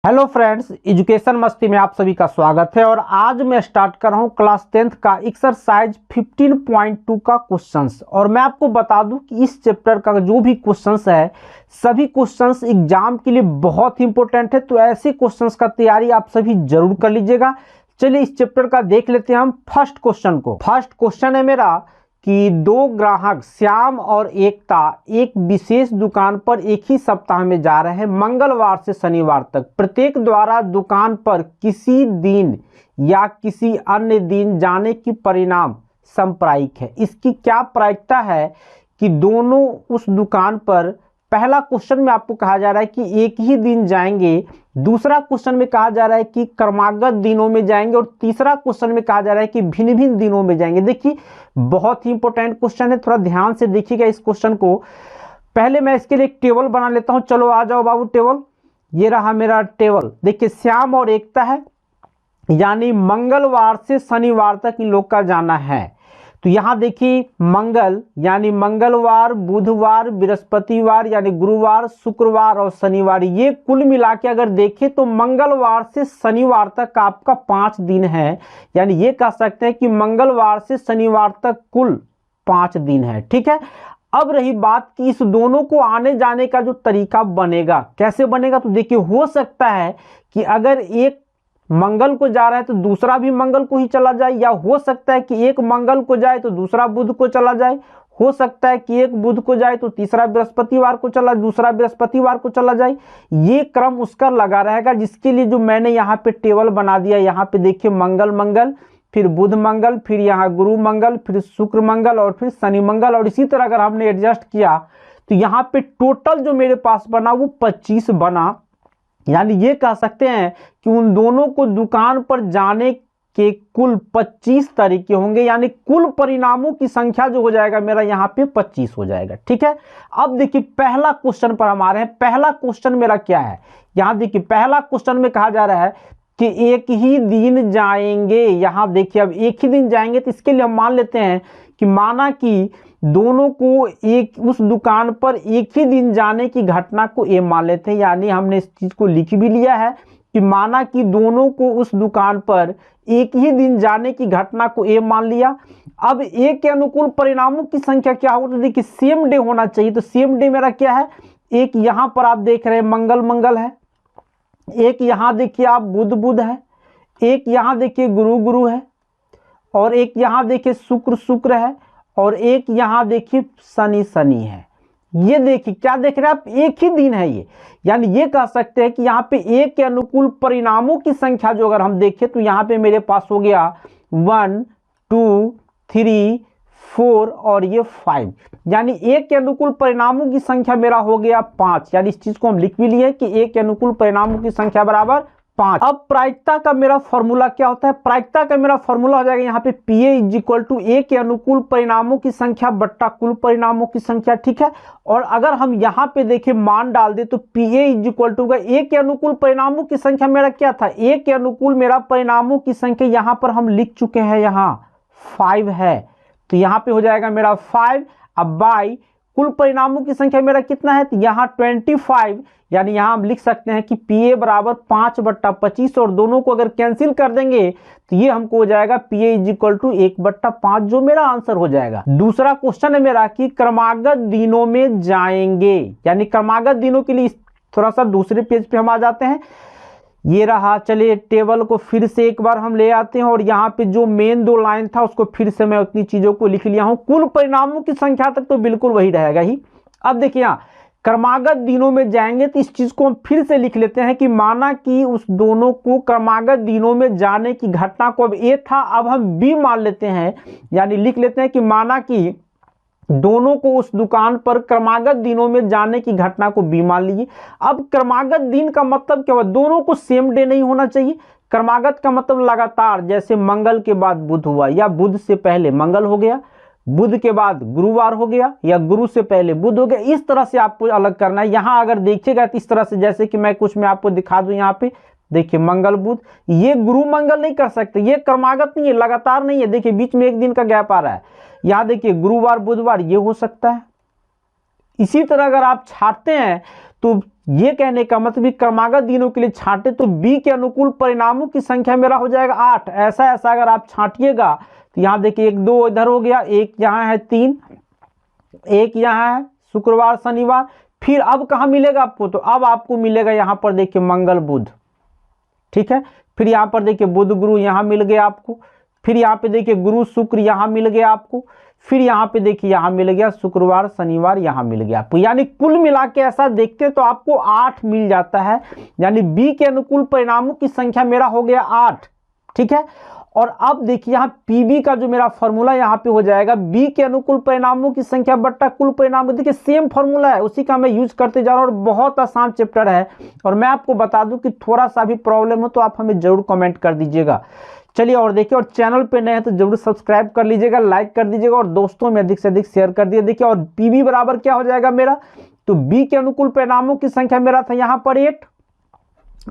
Hello friends, education मस्ती में आप सभी का स्वागत है। और आज मैं स्टार्ट कर रहा हूं क्लास 10th का एक्सरसाइज 15.2 का क्वेश्चंस। और मैं आपको बता दूं कि इस चैप्टर का जो भी क्वेश्चंस है सभी क्वेश्चंस एग्जाम के लिए बहुत इंपॉर्टेंट है, तो ऐसे क्वेश्चंस का तैयारी आप सभी जरूर कर लीजिएगा। चलिए इस चैप्टर का देख लेते हैं हम फर्स्ट क्वेश्चन को। फर्स्ट क्वेश्चन है मेरा कि दो ग्राहक श्याम और एकता एक विशेष दुकान पर एक ही सप्ताह में जा रहे हैं, मंगलवार से शनिवार तक। प्रत्येक द्वारा दुकान पर किसी दिन या किसी अन्य दिन जाने की परिणाम संप्रायिक है। इसकी क्या प्रायिकता है कि दोनों उस दुकान पर, पहला क्वेश्चन में आपको कहा जा रहा है कि एक ही दिन जाएंगे, दूसरा क्वेश्चन में कहा जा रहा है कि क्रमागत दिनों में जाएंगे, और तीसरा क्वेश्चन में कहा जा रहा है कि भिन्न भिन्न दिनों में जाएंगे। देखिए बहुत ही इंपॉर्टेंट क्वेश्चन है, थोड़ा ध्यान से देखिएगा इस क्वेश्चन को। पहले मैं इसके लिए एक टेबल बना लेता हूं। चलो आ जाओ बाबू टेबल, ये रहा मेरा टेबल। देखिए श्याम और एकता है, यानी मंगलवार से शनिवार तक इन लोग का जाना है। तो यहां देखिए मंगल यानी मंगलवार, बुधवार, बृहस्पतिवार यानी गुरुवार, शुक्रवार और शनिवार, ये कुल मिला के अगर देखें तो मंगलवार से शनिवार तक आपका 5 दिन है। यानी ये कह सकते हैं कि मंगलवार से शनिवार तक कुल 5 दिन है। ठीक है, अब रही बात कि इस दोनों को आने जाने का जो तरीका बनेगा, कैसे बनेगा, तो देखिए हो सकता है कि अगर एक मंगल को जा रहा है तो दूसरा भी मंगल को ही चला जाए, या हो सकता है कि एक मंगल को जाए तो दूसरा बुध को चला जाए, हो सकता है कि एक बुध को जाए तो तीसरा बृहस्पतिवार को चला, दूसरा बृहस्पतिवार को चला जाए। ये क्रम उसका लगा रहेगा, जिसके लिए जो मैंने यहाँ पे टेबल बना दिया। यहाँ पे देखिए मंगल मंगल, फिर बुध मंगल, फिर यहाँ गुरु मंगल, फिर शुक्र मंगल और फिर शनि मंगल। और इसी तरह अगर हमने एडजस्ट किया तो यहाँ पे टोटल जो मेरे पास बना वो 25 बना। यानी ये कह सकते हैं कि उन दोनों को दुकान पर जाने के कुल 25 तरीके होंगे, यानी कुल परिणामों की संख्या जो हो जाएगा मेरा यहाँ पे 25 हो जाएगा। ठीक है, अब देखिए पहला क्वेश्चन पर हम आ रहे हैं। पहला क्वेश्चन मेरा क्या है, यहाँ देखिए पहला क्वेश्चन में कहा जा रहा है कि एक ही दिन जाएंगे। यहाँ देखिए अब एक ही दिन जाएंगे, तो इसके लिए हम मान लेते हैं कि माना कि दोनों को एक उस दुकान पर एक ही दिन जाने की घटना को ए मान लेते हैं। यानी हमने इस चीज को लिख भी लिया है कि माना कि दोनों को उस दुकान पर एक ही दिन जाने की घटना को ए मान लिया। अब ए के अनुकूल परिणामों की संख्या क्या होगा, तो देखिए सेम डे होना चाहिए। तो सेम डे मेरा क्या है, एक यहां पर आप देख रहे हैं मंगल मंगल है, एक यहां देखिए आप बुध बुध है, एक यहां देखिए गुरु गुरु है, और एक यहां देखिए शुक्र शुक्र है, और एक यहां देखिए शनि शनि है। ये देखिए क्या देख रहे हैं आप, एक ही दिन है ये। यानी ये कह सकते हैं कि यहाँ पे एक के अनुकूल परिणामों की संख्या जो अगर हम देखें तो यहाँ पे मेरे पास हो गया 1 2 3 4 और ये 5। यानी एक के अनुकूल परिणामों की संख्या मेरा हो गया 5। यानी इस चीज को हम लिख भी लिए कि एक के अनुकूल परिणामों की संख्या बराबर 5। अब प्रायिकता का मेरा फॉर्मूला क्या होता है, प्रायिकता का मेरा फॉर्मूला हो जाएगा यहाँ पे PA इक्वल टू ए के अनुकूल परिणामों की संख्या बट्टा कुल परिणामों की संख्या। ठीक है, और अगर हम यहाँ पे देखें मान डाल दे तो PA इक्वल टू ए के अनुकूल परिणामों की संख्या मेरा क्या था, ए के अनुकूल मेरा परिणामों की संख्या यहाँ पर हम लिख चुके हैं, यहाँ 5 है। तो यहाँ पे हो जाएगा मेरा 5। अब बाई कुल परिणामों की संख्या मेरा कितना है, तो यहाँ 25। यानी यहाँ हम लिख सकते हैं कि PA बराबर 5/25, और दोनों को अगर कैंसिल कर देंगे तो ये हमको हो जाएगा PA इक्वल टू 1/5, जो मेरा आंसर हो जाएगा। दूसरा क्वेश्चन है मेरा कि क्रमागत दिनों में जाएंगे। यानी क्रमागत दिनों के लिए थोड़ा सा दूसरे पेज पे हम आ जाते हैं। ये रहा, चलिए टेबल को फिर से एक बार हम ले आते हैं, और यहाँ पे जो मेन 2 लाइन था उसको फिर से मैं उतनी चीजों को लिख लिया हूं। कुल परिणामों की संख्या तक तो बिल्कुल वही रहेगा ही। अब देखिए यहाँ क्रमागत दिनों में जाएंगे, तो इस चीज को हम फिर से लिख लेते हैं कि माना कि उस दोनों को क्रमागत दिनों में जाने की घटना को, अब ए था अब हम बी मान लेते हैं। यानी लिख लेते हैं कि माना कि दोनों को उस दुकान पर क्रमागत दिनों में जाने की घटना को बी मान लीजिए। अब क्रमागत दिन का मतलब क्या हुआ, दोनों को सेम डे नहीं होना चाहिए। क्रमागत का मतलब लगातार, जैसे मंगल के बाद बुध हुआ, या बुध से पहले मंगल हो गया, बुध के बाद गुरुवार हो गया, या गुरु से पहले बुध हो गया। इस तरह से आपको अलग करना है। यहां अगर देखिएगा तो इस तरह से, जैसे कि मैं कुछ में आपको दिखा दूं, यहाँ पे देखिए मंगल बुध, ये गुरु मंगल नहीं कर सकते, ये क्रमागत नहीं है, लगातार नहीं है। देखिए बीच में एक दिन का गैप आ रहा है। यहां देखिए गुरुवार बुधवार ये हो सकता है, इसी तरह अगर आप छांटते हैं तो ये कहने का मतलब कि क्रमागत दिनों के लिए छांटे तो बी के अनुकूल परिणामों की संख्या मेरा हो जाएगा 8। ऐसा ऐसा अगर आप छांटिएगा तो यहाँ देखिए 1 2 इधर हो गया, 1 यहाँ है, 3 1 यहाँ है, शुक्रवार शनिवार। फिर अब कहाँ मिलेगा आपको, तो अब आपको मिलेगा यहाँ पर देखिए मंगल बुध, ठीक है। फिर यहाँ पर देखिए बुध गुरु यहाँ मिल गया आपको। फिर यहाँ पे देखिए गुरु शुक्र यहाँ मिल गया आपको। फिर यहाँ पे देखिए यहाँ मिल गया शुक्रवार शनिवार यहाँ मिल गया आपको। यानी कुल मिला के ऐसा देखते तो आपको 8 मिल जाता है। यानी बी के अनुकूल परिणामों की संख्या मेरा हो गया 8, ठीक है। और अब देखिए यहाँ पीबी का जो मेरा फॉर्मूला यहाँ पे हो जाएगा बी के अनुकूल परिणामों की संख्या बट्टा कुल परिणाम। देखिए सेम फॉर्मूला है, उसी का मैं यूज करते जा रहा हूँ और बहुत आसान चैप्टर है। और मैं आपको बता दूं कि थोड़ा सा भी प्रॉब्लम हो तो आप हमें जरूर कमेंट कर दीजिएगा। चलिए और देखिए, और चैनल पे नए हैं तो जरूर सब्सक्राइब कर लीजिएगा, लाइक कर दीजिएगा और दोस्तों में अधिक से अधिक शेयर कर दिए। देखिए और पीबी बराबर क्या हो जाएगा मेरा, तो बी के अनुकूल परिणामों की संख्या मेरा था यहाँ पर 8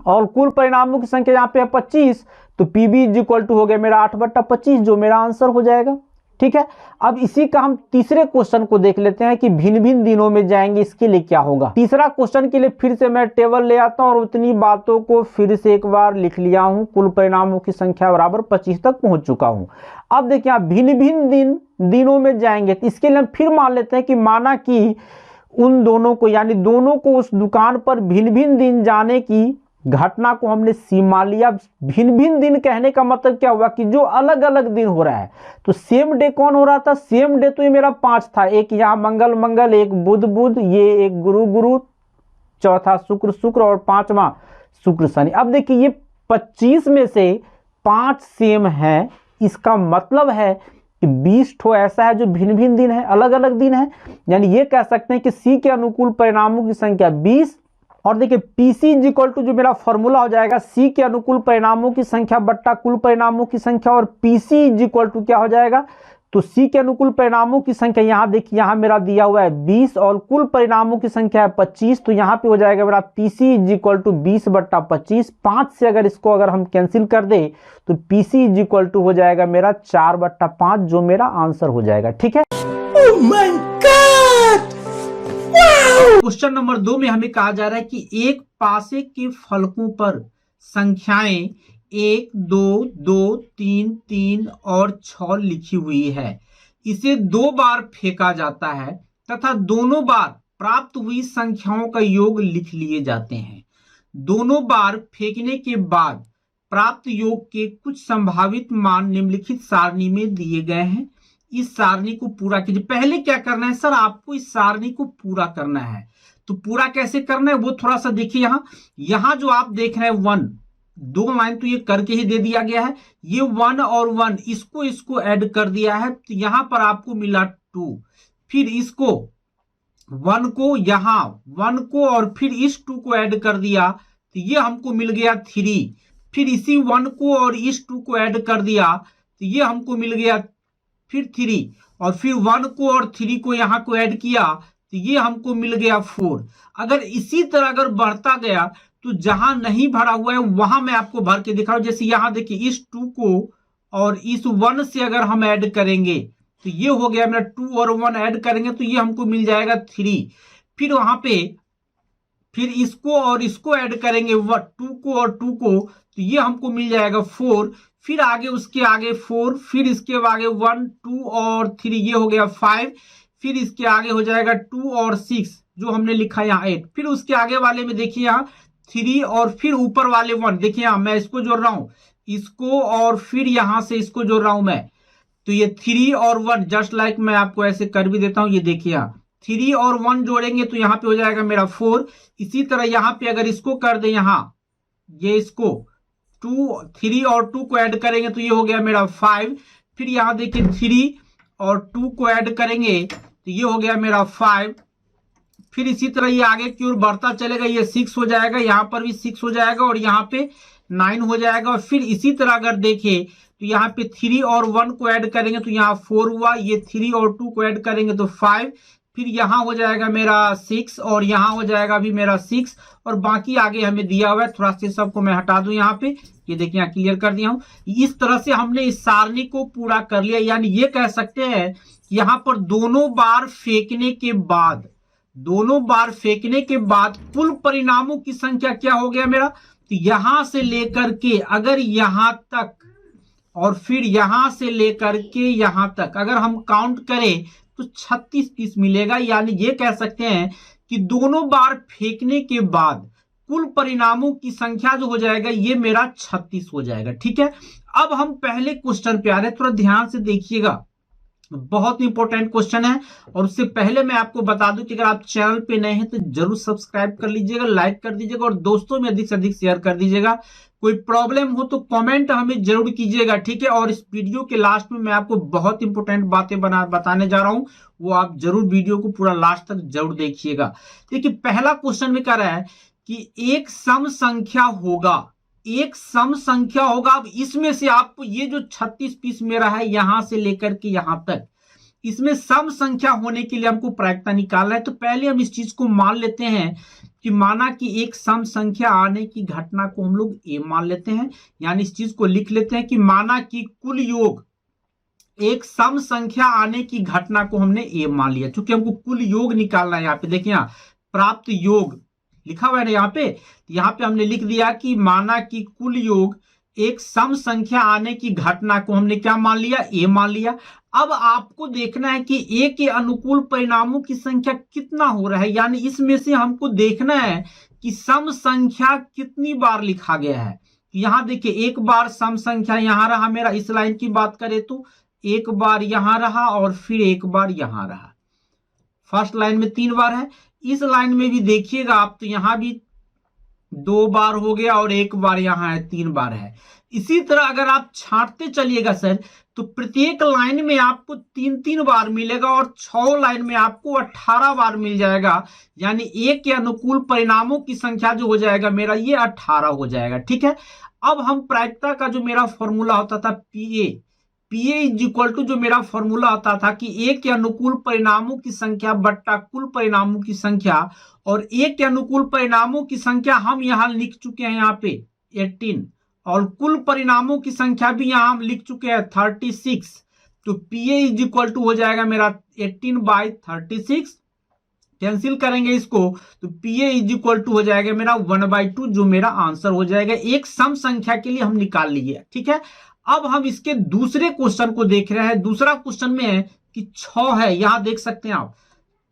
और कुल परिणामों की संख्या यहाँ पे है 25, तो पीबी इज इक्वल टू हो गया मेरा 8/25 जो मेरा आंसर हो जाएगा, ठीक है। अब इसी का हम तीसरे क्वेश्चन को देख लेते हैं कि भिन्न भिन्न दिनों में जाएंगे, इसके लिए क्या होगा। तीसरा क्वेश्चन के लिए फिर से मैं टेबल ले आता हूं और उतनी बातों को फिर से एक बार लिख लिया हूं। कुल परिणामों की संख्या बराबर 25 तक पहुंच चुका हूं। अब देखिए आप भिन्न भिन्न दिनों में जाएंगे, तो इसके लिए हम फिर मान लेते हैं कि माना कि उन दोनों को यानी दोनों को उस दुकान पर भिन्न भिन्न दिन जाने की घटना को हमने सीमा लिया। भिन्न भिन्न दिन कहने का मतलब क्या हुआ कि जो अलग अलग दिन हो रहा है। तो सेम डे कौन हो रहा था, सेम डे तो ये मेरा 5 था, एक यहाँ मंगल मंगल, एक बुध बुध, ये एक गुरु गुरु, चौथा शुक्र शुक्र और 5वां शुक्र शनि। अब देखिए ये 25 में से 5 सेम है, इसका मतलब है कि 20 ठो ऐसा है जो भिन्न भिन्न दिन है, अलग अलग दिन है। यानी ये कह सकते हैं कि सी के अनुकूल परिणामों की संख्या 20। और देखिए पीसी इज इक्वल टू जो मेरा फॉर्मूला हो जाएगा सी के अनुकूल परिणामों की संख्या बट्टा कुल परिणामों की संख्या। और पीसी इज इक्वल टू क्या हो जाएगा, तो सी के अनुकूल परिणामों की संख्या यहाँ देखिए यहाँ मेरा दिया हुआ है 20 और कुल परिणामों की संख्या है 25, तो यहाँ पे हो जाएगा मेरा पीसी इज इक्वल टू 20/25। 5 से अगर इसको अगर हम कैंसिल कर दे तो पीसी इज इक्वल टू हो जाएगा मेरा 4/5 जो मेरा आंसर हो जाएगा, ठीक है। Oh my God! Question number 2 में हमें कहा जा रहा है कि एक पासे के फलकों पर संख्याएं 1 2 2 3 3 और 6 लिखी हुई है। इसे 2 बार फेंका जाता है तथा दोनों बार प्राप्त हुई संख्याओं का योग लिख लिए जाते हैं। दोनों बार फेंकने के बाद प्राप्त योग के कुछ संभावित मान निम्नलिखित सारणी में दिए गए हैं। इस सारणी को पूरा कीजिए। पहले क्या करना है सर, आपको इस सारणी को पूरा करना है। तो पूरा कैसे करना है वो थोड़ा सा देखिए। यहां जो आप देख रहे हैं 1 2 लाइन तो ये करके ही दे दिया गया है। ये 1 और 1 इसको ऐड कर दिया है, तो यहां पर आपको मिला 2। फिर इसको 1 को यहां 1 को और फिर इस 2 को ऐड कर दिया तो ये हमको मिल गया 3। फिर इसी 1 को और इस 2 को ऐड कर दिया तो ये हमको मिल गया फिर 3 और फिर 1 को और 3 को यहां को ऐड किया तो ये हमको मिल गया 4। अगर इसी तरह अगर बढ़ता गया तो जहां नहीं भरा हुआ है वहां मैं आपको भर के दिखा रहा हूं। जैसे यहां देखिए इस 2 को और इस 1 से अगर हम ऐड करेंगे तो ये हो गया मेरा 2 और 1 ऐड करेंगे तो ये हमको मिल जाएगा 3। फिर वहां पे फिर इसको और इसको ऐड करेंगे 2 को और 2 को तो ये हमको मिल जाएगा 4। फिर आगे उसके आगे 4, फिर इसके आगे 1 2 और 3 ये हो गया 5। फिर इसके आगे हो जाएगा 2 और 6 जो हमने लिखा यहाँ 8। फिर उसके आगे वाले में देखिए यहाँ 3 और फिर ऊपर वाले 1 देखिए यहाँ मैं इसको जोड़ रहा हूं इसको और फिर यहां से इसको जोड़ रहा हूं मैं, तो ये 3 और 1 जस्ट लाइक मैं आपको ऐसे कर भी देता हूं। ये देखिए यहाँ 3 और 1 जोड़ेंगे तो यहाँ पे हो जाएगा मेरा 4। इसी तरह यहाँ पे अगर इसको कर दे यहाँ ये इसको 3 और 2 को ऐड करेंगे तो ये हो गया मेरा 5। फिर यहाँ देखिए 3 और 2 को ऐड करेंगे तो ये हो गया मेरा 5। फिर इसी तरह ये आगे की ओर बढ़ता चलेगा, ये 6 हो जाएगा, यहाँ पर भी 6 हो जाएगा और यहाँ पे 9 हो जाएगा। और फिर इसी तरह अगर देखें तो यहाँ पे 3 और 1 को ऐड करेंगे तो यहाँ 4 हुआ, ये 3 और 2 को ऐड करेंगे तो 5। फिर यहाँ हो जाएगा मेरा 6 और यहाँ हो जाएगा भी मेरा 6 और बाकी आगे हमें दिया हुआ है। थोड़ा सा सबको मैं हटा दूं यहाँ पे, ये देखिए यहाँ क्लियर कर दिया हूं। इस तरह से हमने इस सारणी को पूरा कर लिया। यानी ये कह सकते हैं यहाँ पर दोनों बार फेंकने के बाद दोनों बार फेंकने के बाद कुल परिणामों की संख्या क्या हो गया मेरा, तो यहां से लेकर के अगर यहां तक और फिर यहां से लेकर के यहां तक अगर हम काउंट करें तो 36 पीस मिलेगा। यानी ये कह सकते हैं कि दोनों बार फेंकने के बाद कुल परिणामों की संख्या जो हो जाएगा ये मेरा 36 हो जाएगा। ठीक है, अब हम पहले क्वेश्चन पे आ रहे हैं, थोड़ा ध्यान से देखिएगा, बहुत इंपॉर्टेंट क्वेश्चन है। और उससे पहले मैं आपको बता दूं कि अगर आप चैनल पे नए हैं तो जरूर सब्सक्राइब कर लीजिएगा, लाइक कर दीजिएगा और दोस्तों में अधिक से अधिक शेयर कर दीजिएगा। कोई प्रॉब्लम हो तो कमेंट हमें जरूर कीजिएगा। ठीक है, और इस वीडियो के लास्ट में मैं आपको बहुत इंपॉर्टेंट बातें बताने जा रहा हूं, वो आप जरूर वीडियो को पूरा लास्ट तक जरूर देखिएगा। देखिए पहला क्वेश्चन में कह रहा है कि एक सम संख्या होगा, एक सम संख्या होगा। अब इसमें से आपको ये जो 36 पीस मेरा है यहां से लेकर के यहां तक, इसमें सम संख्या होने के लिए हमको प्रायिकता निकालना है। तो पहले हम इस चीज को मान लेते हैं कि माना कि एक सम संख्या आने की घटना को हम लोग ए मान लेते हैं। यानी इस चीज को लिख लेते हैं कि माना कि कुल योग, एक सम संख्या आने की घटना को हमने ए मान लिया। चूंकि हमको कुल योग निकालना है, यहाँ पे देखिए यहाँ प्राप्त योग लिखा हुआ है ना यहाँ पे हमने लिख दिया कि माना कि कुल योग एक सम संख्या आने की घटना को हमने क्या मान लिया, ए मान लिया। अब आपको देखना है कि ए के अनुकूल परिणामों की संख्या कितना हो रहा है। यानी इसमें से हमको देखना है कि सम संख्या कितनी बार लिखा गया है। यहां देखिए एक बार सम संख्या यहां रहा मेरा, इस लाइन की बात करें तो एक बार यहां रहा और फिर एक बार यहां रहा। फर्स्ट लाइन में 3 बार है, इस लाइन में भी देखिएगा आप तो यहां भी 2 बार हो गया और एक बार यहां है, 3 बार है। इसी तरह अगर आप छांटते चलिएगा सर तो प्रत्येक लाइन में आपको 3-3 बार मिलेगा और 6 लाइन में आपको 18 बार मिल जाएगा। यानी ए के अनुकूल परिणामों की संख्या जो हो जाएगा मेरा ये 18 हो जाएगा। ठीक है, अब हम प्रायिकता का जो मेरा फॉर्मूला होता था पीए इज इक्वल टू जो मेरा फॉर्मूला होता था कि ए के अनुकूल परिणामों की संख्या बट्टा कुल परिणामों की संख्या, और ए के अनुकूल परिणामों की संख्या हम यहां लिख चुके हैं यहाँ पे 18 और कुल परिणामों की संख्या भी यहां हम लिख चुके हैं 36। तो पीए इज इक्वल टू हो जाएगा मेरा 18/36, कैंसिल करेंगे इसको तो पीए इज इक्वल टू हो जाएगा मेरा 1/2 जो मेरा आंसर हो जाएगा। एक सम संख्या के लिए हम निकाल लिए। ठीक है, अब हम इसके दूसरे क्वेश्चन को देख रहे हैं। दूसरा क्वेश्चन में है कि 6 है, यहां देख सकते हैं आप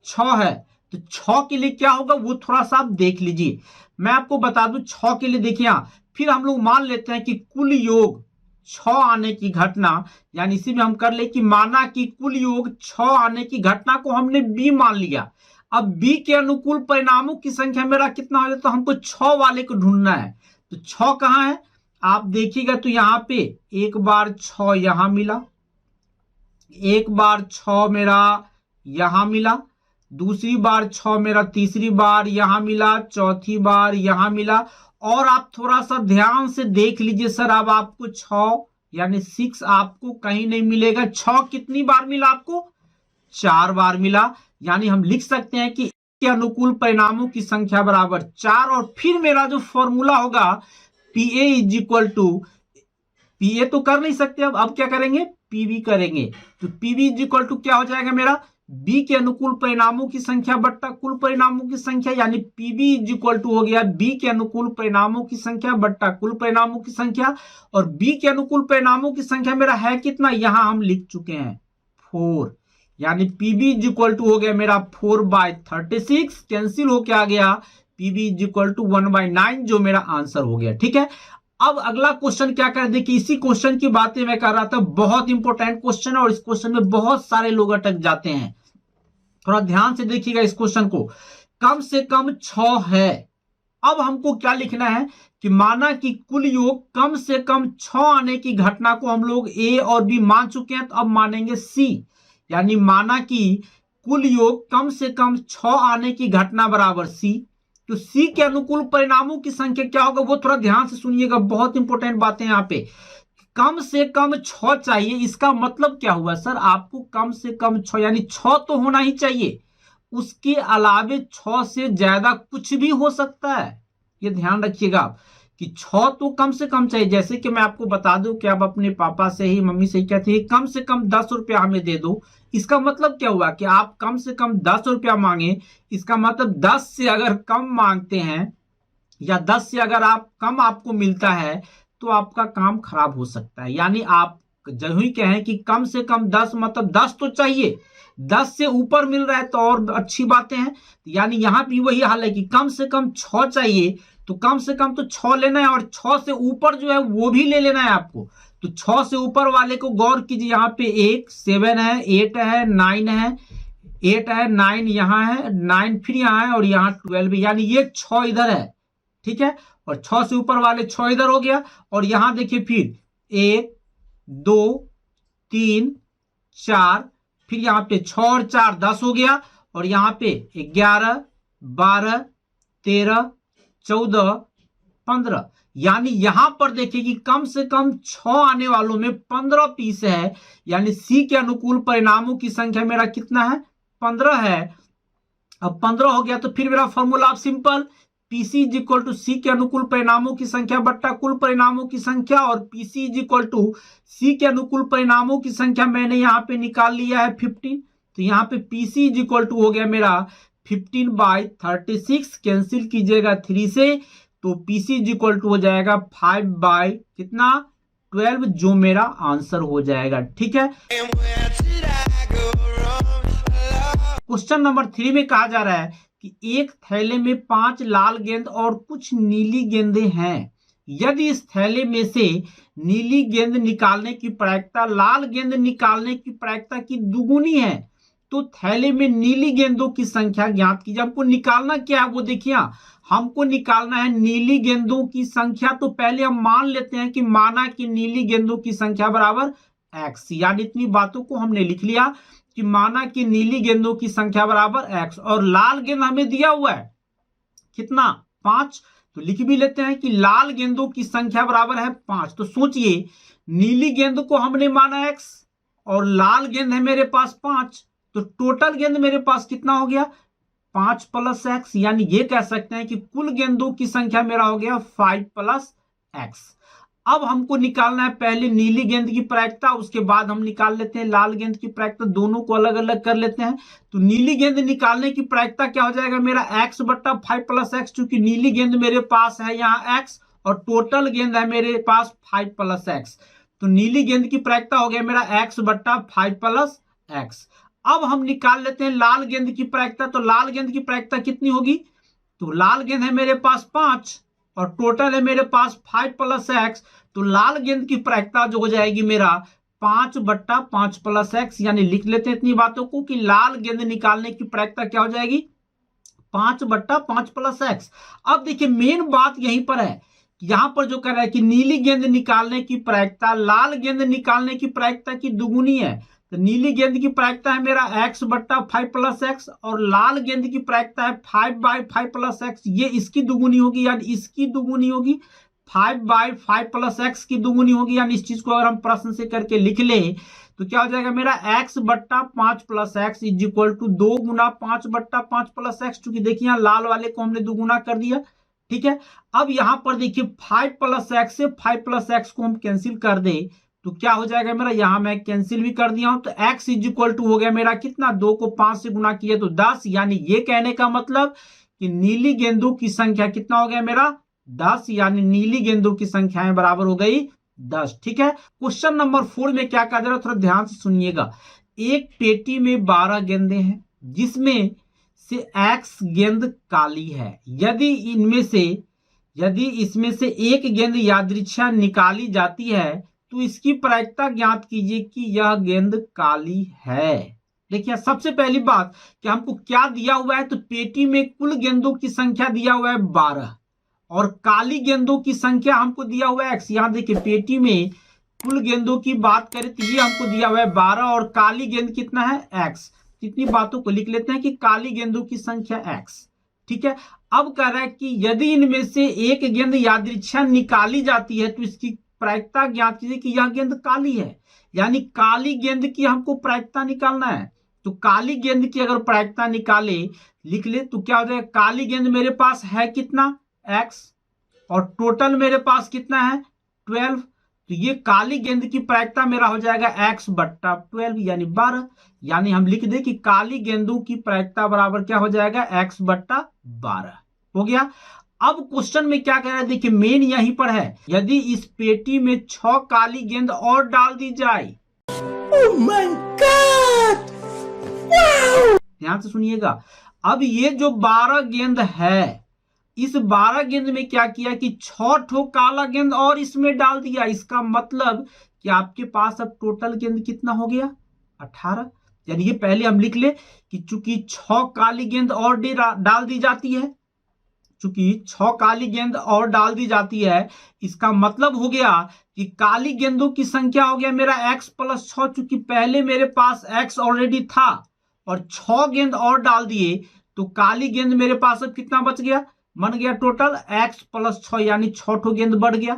6 है, तो 6 के लिए क्या होगा वो थोड़ा सा आप देख लीजिए। मैं आपको बता दूं 6 के लिए देखिए फिर हम लोग मान लेते हैं कि कुल योग 6 आने की घटना, यानी इसी में हम कर ले कि माना कि कुल योग 6 आने की घटना को हमने बी मान लिया। अब बी के अनुकूल परिणामों की संख्या मेरा कितना हो जाए, तो हमको 6 वाले को ढूंढना है। तो 6 कहां है आप देखिएगा तो यहां पे एक बार 6 यहां मिला, एक बार 6 मेरा यहां मिला, दूसरी बार 6 मेरा तीसरी बार यहां मिला, चौथी बार यहां मिला। और आप थोड़ा सा ध्यान से देख लीजिए सर, अब आपको 6 यानी 6 आपको कहीं नहीं मिलेगा। 6 कितनी बार मिला आपको, 4 बार मिला। यानी हम लिख सकते हैं कि के अनुकूल परिणामों की संख्या बराबर 4। और फिर मेरा जो फॉर्मूला होगा पीए इज इक्वल टू, पीए तो कर नहीं सकते, अब क्या करेंगे पीबी करेंगे। तो पीबी इज इक्वल टू क्या हो जाएगा मेरा, बी के अनुकूल परिणामों की संख्या बट्टा कुल परिणामों की संख्या। यानी पीबी इज इक्वल टू हो गया बी के अनुकूल परिणामों की संख्या बट्टा कुल परिणामों की संख्या। और बी के अनुकूल परिणामों की संख्या मेरा है कितना, यहां हम लिख चुके हैं 4। यानी पीबी इज इक्वल टू हो गया मेरा 4/36, कैंसिल होके आ गया पीबी इज इक्वल टू 1/9 जो मेरा आंसर हो गया। ठीक है, अब अगला क्वेश्चन क्या करें, देखिए इसी क्वेश्चन की बातें मैं कर रहा था, बहुत इंपॉर्टेंट क्वेश्चन है और इस क्वेश्चन में बहुत सारे लोग अटक जाते हैं। थोड़ा ध्यान से देखिएगा इस क्वेश्चन को, कम से कम 6 है। अब हमको क्या लिखना है कि माना कि कुल योग कम से कम 6 आने की घटना को हम लोग ए और बी मान चुके हैं, तो अब मानेंगे सी। यानी माना कि कुल योग कम से कम 6 आने की घटना बराबर सी। तो सी के अनुकूल परिणामों की संख्या क्या होगा वो थोड़ा ध्यान से सुनिएगा, बहुत इंपॉर्टेंट बातें यहां पे। कम से कम 6 चाहिए, इसका मतलब क्या हुआ सर, आपको कम से कम 6 यानी 6 तो होना ही चाहिए, उसके अलावे 6 से ज्यादा कुछ भी हो सकता है, ये ध्यान रखिएगा आप। कि 6 तो कम से कम चाहिए। जैसे कि मैं आपको बता दूं कि आप अपने पापा से ही, मम्मी से ही कहते हैं कम से कम 10 रुपया हमें दे दो। इसका मतलब क्या हुआ कि आप कम से कम 10 रुपया मांगे। इसका मतलब 10 से अगर कम मांगते हैं या 10 से अगर आप कम आपको मिलता है तो आपका काम खराब हो सकता है। यानी आप जब ही कहें कि कम से कम 10 मतलब 10 तो चाहिए, 10 से ऊपर मिल रहा है तो और अच्छी बातें हैं। यानी यहां भी वही हाल है कि कम से कम 6 चाहिए, तो कम से कम तो 6 लेना है और 6 से ऊपर जो है वो भी ले लेना है आपको। तो 6 से ऊपर वाले को गौर कीजिए, यहाँ पे 1 7 है, 8 है, 9 है, 8 है, 9 यहाँ है, 9 फिर यहाँ है और यहाँ 12, यानी ये 6 इधर है। ठीक है, और 6 से ऊपर वाले 6 इधर हो गया। और यहां देखिए फिर 1 2 3 4, फिर यहां पे 6 और 4 10 हो गया। और यहां पे 11 12 13 14 15, यानी यहां पर देखिए कि कम से कम 6 आने वालों में 15 पीस है। यानी सी के अनुकूल परिणामों की संख्या मेरा कितना है, 15 है। अब 15 हो गया तो फिर मेरा फॉर्मूला आप simple, PC is equal to C के अनुकूल परिणामों की संख्या बट्टा कुल परिणामों की संख्या, और PC is equal to C के अनुकूल परिणामों की संख्या मैंने यहाँ पे निकाल लिया है 15। तो यहाँ पे पीसी इज इक्वल टू हो गया मेरा 15/36, कैंसिल कीजिएगा 3 से, तो पीसी इज इक्वल टू हो जाएगा 5 कितना 12, जो मेरा आंसर हो जाएगा। ठीक है, क्वेश्चन नंबर 3 में कहा जा रहा है कि एक थैले में 5 लाल गेंद और कुछ नीली गेंदें हैं। यदि इस थैले में से नीली गेंद निकालने की प्रायिकता लाल गेंद निकालने की प्रायिकता की दुगुनी है तो थैले में नीली गेंदों की संख्या ज्ञात कीजिए। हमको निकालना क्या है वो देखिए, हमको निकालना है नीली गेंदों की संख्या। तो पहले हम मान लेते हैं कि माना कि नीली गेंदों की संख्या बराबर x, यानी इतनी बातों को हमने लिख लिया कि माना कि नीली गेंदों की संख्या बराबर x, और लाल गेंद हमें दिया हुआ है कितना 5, तो लिख भी लेते हैं कि लाल गेंदों की संख्या बराबर है 5। तो सोचिए नीली गेंद को हमने माना x और लाल गेंद है मेरे पास 5, तो टोटल गेंद मेरे पास कितना हो गया 5 + x, यानी ये कह सकते हैं कि कुल गेंदों की संख्या मेरा हो गया 5 + x। अब हमको निकालना है पहले नीली गेंद की प्रायिकता, उसके बाद हम निकाल लेते हैं लाल गेंद की प्रायिकता, दोनों को अलग अलग कर लेते हैं। तो नीली गेंद निकालने की प्रायिकता क्या हो जाएगा मेरा x बट्टा 5 + x, क्योंकि नीली गेंद मेरे पास है यहाँ x और टोटल गेंद है मेरे पास 5 + x। तो नीली गेंद की प्रायिकता हो गया मेरा x बट्टा 5 + x। अब हम निकाल लेते हैं लाल गेंद की प्रायिकता। तो लाल गेंद की प्रायिकता कितनी होगी, तो लाल गेंद है मेरे पास 5 और टोटल है मेरे पास 5 + x, तो लाल गेंद की प्रायिकता जो हो जाएगी मेरा 5 बट्टा 5 + x, यानी लिख लेते हैं इतनी बातों को कि लाल गेंद निकालने की प्रायिकता क्या हो जाएगी 5 बट्टा 5 + x। अब देखिए मेन बात यहीं पर है, यहां पर जो कह रहा है कि नीली गेंद निकालने की प्रायिकता लाल गेंद निकालने की प्रायिकता की दुगुनी है। तो नीली गेंद की प्रायिकता है मेरा x बट्टा 5 + x और लाल गेंद की प्रायिकता है 5/5 + x, ये इसकी दुगुनी होगी, यानी इसकी दुगुनी होगी 5/5 + x की दुगुनी होगी। यानी इस चीज को अगर हम प्रश्न से करके लिख ले तो क्या हो जाएगा मेरा x बट्टा 5 + x इज इक्वल टू 2 गुना 5 बट्टा 5 + x, क्योंकि देखिए यहाँ लाल वाले को हमने दुगुना कर दिया। ठीक है, अब यहां पर देखिए 5 + x से 5 + x को हम कैंसिल कर दे तो क्या हो जाएगा मेरा, यहां मैं कैंसिल भी कर दिया हूं, तो x इज इक्वल टू हो गया मेरा कितना 2 को 5 से गुना किया तो 10, यानी ये कहने का मतलब कि नीली गेंदों की संख्या कितना हो गया मेरा 10, यानी नीली गेंदों की संख्याएं बराबर हो गई 10। ठीक है, क्वेश्चन नंबर 4 में क्या कहा जा रहा है, थोड़ा ध्यान से सुनिएगा। एक पेटी में 12 गेंदें हैं जिसमें से x गेंद काली है। यदि इसमें से एक गेंद यादृच्छा निकाली जाती है तो इसकी प्रायिकता ज्ञात कीजिए कि यह गेंद काली है। देखिए सबसे पहली बात कि हमको क्या दिया हुआ है, तो पेटी में कुल गेंदों की संख्या दिया हुआ है 12 और काली गेंदों की संख्या हमको दिया हुआ है x। यहां देखिए पेटी में कुल गेंदों की बात करें तो ये हमको दिया हुआ है 12 और काली गेंद कितना है x। इतनी बातों को लिख लेते हैं कि काली गेंदों की संख्या x। ठीक है, अब कह रहा है कि यदि इनमें से एक गेंद यादृच्छा निकाली जाती है तो इसकी प्रायिकता ज्ञात कीजिए कि यह गेंद काली है। यानी काली गेंद की हमको प्रायिकता निकालना है। तो काली गेंद की अगर प्रायिकता निकाले लिख ले तो क्या हो जाएगा, काली गेंद मेरे पास है कितना x, और टोटल मेरे पास कितना है 12। तो ये काली गेंद की प्रायिकता मेरा हो जाएगा x बट्टा 12 यानी 12। यानी हम लिख दें कि काली गेंदों की प्रायिकता बराबर क्या हो जाएगा x बट्टा 12 हो गया। अब क्वेश्चन में क्या कह रहा है, देखिए मेन यहीं पर है, यदि इस पेटी में 6 काली गेंद और डाल दी जाए। Oh my God! Wow! ध्यान से सुनिएगा। अब ये जो 12 गेंद है, इस 12 गेंद में क्या किया कि 6 ठो काला गेंद और इसमें डाल दिया। इसका मतलब कि आपके पास अब टोटल गेंद कितना हो गया 18। यानी ये पहले हम लिख ले कि चूंकि 6 काली गेंद और डाल दी जाती है, चूंकि 6 काली गेंद और डाल दी जाती है, इसका मतलब हो गया कि काली गेंदों की संख्या हो गया मेरा x प्लस 6। चूंकि पहले मेरे पास x ऑलरेडी था और 6 गेंद और डाल दिए, तो काली गेंद मेरे पास अब कितना बच गया, बन गया टोटल x प्लस 6 यानी 6 ठो गेंद बढ़ गया।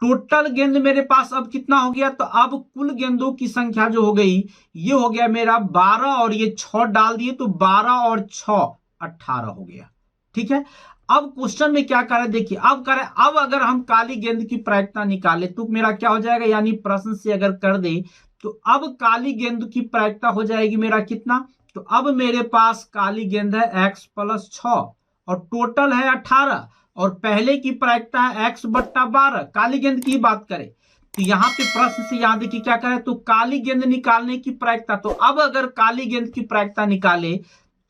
टोटल गेंद मेरे पास अब कितना हो गया, तो अब कुल गेंदों की संख्या जो हो गई ये हो गया मेरा 12 और ये 6 डाल दिए तो 12 और 6 18 हो गया। ठीक है। अब क्वेश्चन में क्या करें, देखिए अब अगर हम काली गेंद की प्रायिकता निकाले तो मेरा क्या हो जाएगा, यानी प्रश्न से अगर कर दे तो अब काली गेंद की प्रायिकता हो जाएगी मेरा कितना, तो अब मेरे पास काली गेंद है x प्लस 6 और टोटल है 18 और पहले की प्रायिकता है x बट्टा 12। काली गेंद की बात करें तो यहाँ पे प्रश्न से यहाँ देखिए क्या करें, तो काली गेंद निकालने की प्रायिकता, तो अब अगर काली गेंद की प्रायिकता निकाले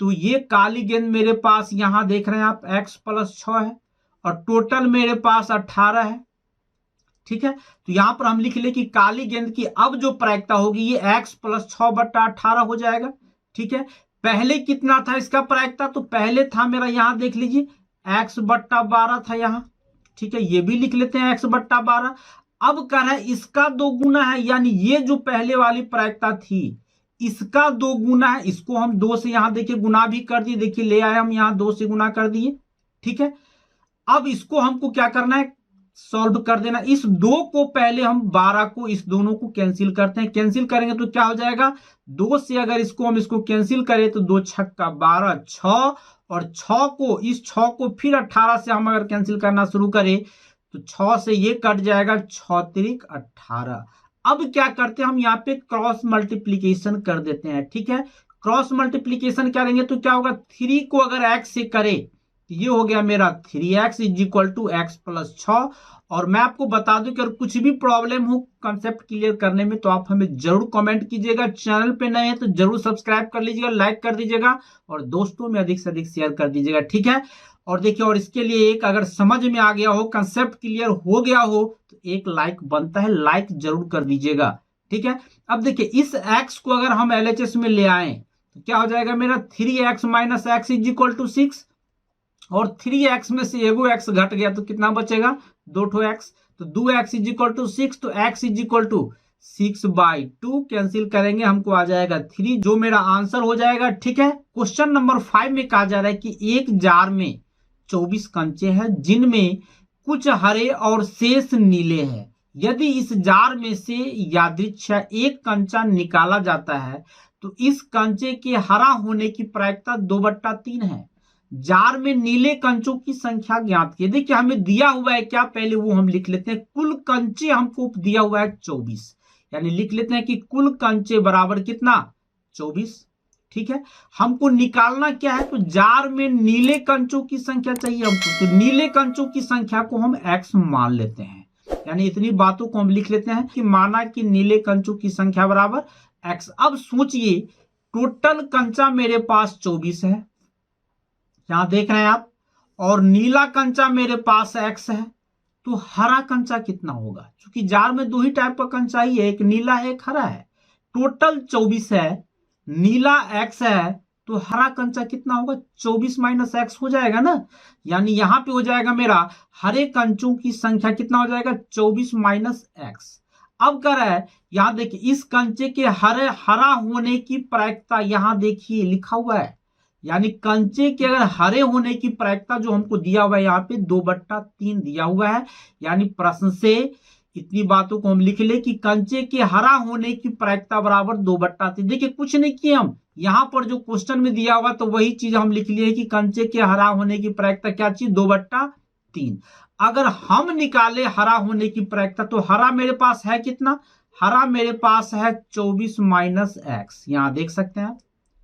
तो ये काली गेंद मेरे पास यहां देख रहे हैं आप x प्लस 6 है और टोटल मेरे पास 18 है। ठीक है। तो यहां पर हम लिख ले कि काली गेंद की अब जो प्रायिकता होगी ये x प्लस 6 बट्टा 18 हो जाएगा। ठीक है। पहले कितना था इसका प्रायिकता, तो पहले था मेरा यहां देख लीजिए x बट्टा 12 था यहां। ठीक है, ये भी लिख लेते हैं x बट्टा 12। अब कह रहा है इसका 2 गुना है, यानी ये जो पहले वाली प्रायिकता थी इसका 2 गुना है। इसको हम 2 से यहां देखिए गुना भी कर दिए, देखिए ले आए हम यहां 2 से गुना कर दिए। ठीक है। अब इसको हमको क्या करना है, सॉल्व कर देना। इस 2 को पहले हम 12 को इस दोनों को कैंसिल करते हैं, कैंसिल करेंगे तो क्या हो जाएगा 2 से अगर हम इसको कैंसिल करें तो 2 छक्का 12 6 और 6 को इस 6 को फिर 18 से हम अगर कैंसिल करना शुरू करें तो 6 से ये कट जाएगा 6 तिरिक 18। अब क्या करते हैं हम यहाँ पे क्रॉस मल्टीप्लीकेशन कर देते हैं। ठीक है, क्रॉस मल्टीप्लीकेशन करेंगे तो क्या होगा, 3 को अगर x से करें तो ये हो गया मेरा 3x is equal to x plus 6। और मैं आपको बता दूं कि अगर कुछ भी प्रॉब्लम हो कंसेप्ट क्लियर करने में तो आप हमें जरूर कमेंट कीजिएगा। चैनल पे नए हैं तो जरूर सब्सक्राइब कर लीजिएगा, लाइक कर दीजिएगा और दोस्तों में अधिक से अधिक शेयर कर दीजिएगा। ठीक है। और देखिए, और इसके लिए एक अगर समझ में आ गया हो, कंसेप्ट क्लियर हो गया हो तो एक लाइक बनता है, लाइक जरूर कर दीजिएगा। ठीक है। अब देखिए इस x को अगर हम LHS में ले आए तो क्या हो जाएगा मेरा 3x minus x is equal to 6 और 3x में से एगो x घट गया तो कितना बचेगा 2 ठो x, तो 2x इज इक्वल टू 6, तो x is equal to 6/2 cancel करेंगे हमको आ जाएगा 3 जो मेरा आंसर हो जाएगा। ठीक है। क्वेश्चन नंबर 5 में कहा जा रहा है कि एक जार में 24 कंचे हैं जिनमें कुछ हरे और शेष नीले हैं। यदि इस जार में से यादृच्छा एक कंचा निकाला जाता है तो इस कंचे के हरा होने की प्रायिकता 2/3 है। जार में नीले कंचों की संख्या ज्ञात कीजिए। देखिए हमें दिया हुआ है क्या, पहले वो हम लिख लेते हैं। कुल कंचे हमको दिया हुआ है 24, यानी लिख लेते हैं कि कुल कंचे बराबर कितना 24। ठीक है। हमको निकालना क्या है, तो जार में नीले कंचों की संख्या चाहिए हमको, तो नीले कंचों की संख्या को हम x मान लेते हैं। यानी इतनी बातों को हम लिख लेते हैं कि माना कि नीले कंचों की संख्या बराबर x। अब सोचिए टोटल कंचा मेरे पास 24 है, यहां देख रहे हैं आप, और नीला कंचा मेरे पास x है, तो हरा कंचा कितना होगा। क्योंकि जार में 2 ही टाइप का कंचा ही है, एक नीला है एक हरा है। टोटल 24 है, नीला x है, तो हरा कंचा कितना होगा 24 माइनस x हो जाएगा ना। यानी यहां पे हो जाएगा मेरा हरे कंचों की संख्या कितना हो जाएगा 24 माइनस x। अब कर रहा है यहां देखिए इस कंचे के हरा होने की प्रायिकता यहां देखिए लिखा हुआ है, यानी कंचे के अगर हरे होने की प्रायिकता जो हमको दिया हुआ है यहाँ पे 2/3 दिया हुआ है। यानी प्रश्न से इतनी बातों को हम लिख ले कि कंचे के हरा होने की प्रायिकता बराबर 2/3। देखिए कुछ नहीं किए हम, यहाँ पर जो क्वेश्चन में दिया हुआ तो वही चीज हम लिख लिए कि कंचे के हरा होने की प्रायिकता क्या चीज 2/3। अगर हम निकाले हरा होने की प्रायिकता, तो हरा मेरे पास है कितना, हरा मेरे पास है 24 माइनस एक्स, यहां देख सकते हैं,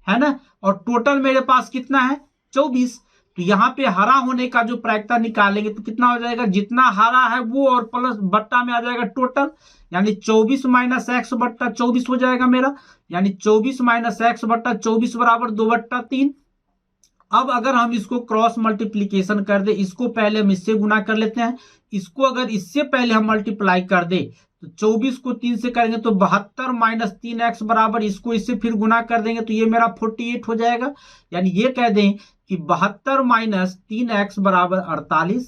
है ना। और टोटल मेरे पास कितना है 24। तो यहाँ पे हरा होने का जो प्रायिकता निकालेंगे तो कितना हो जाएगा, जितना हरा है वो और प्लस बट्टा में आ जाएगा टोटल, यानी 24 माइनस एक्स बट्टा 24 हो जाएगा मेरा, यानी 24 माइनस एक्स बट्टा 24 बराबर 2/3। अब अगर हम इसको क्रॉस मल्टीप्लीकेशन कर दे, इसको पहले हम इससे गुना कर लेते हैं, इसको अगर इससे पहले हम मल्टीप्लाई कर दे तो 24 को 3 से करेंगे तो 72 माइनस 3x बराबर, इसको इससे फिर गुना कर देंगे तो ये मेरा 48 हो जाएगा। यानी ये कह दें कि 72 माइनस 3x बराबर 48।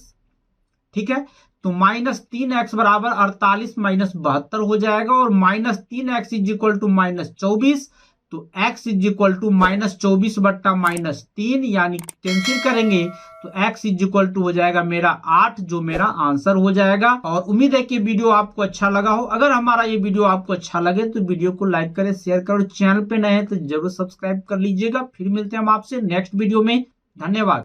ठीक है, तो माइनस 3x बराबर 48 माइनस 72 हो जाएगा, और minus 3x is equal to minus 24, तो x is equal to minus 24 बट्टा माइनस 3, यानी कैंसिल करेंगे तो x इज इक्वल टू हो जाएगा मेरा 8, जो मेरा आंसर हो जाएगा। और उम्मीद है कि वीडियो आपको अच्छा लगा हो। अगर हमारा ये वीडियो आपको अच्छा लगे तो वीडियो को लाइक करें, शेयर करें, चैनल पे नए हैं तो जरूर सब्सक्राइब कर लीजिएगा। फिर मिलते हैं हम आपसे नेक्स्ट वीडियो में। धन्यवाद।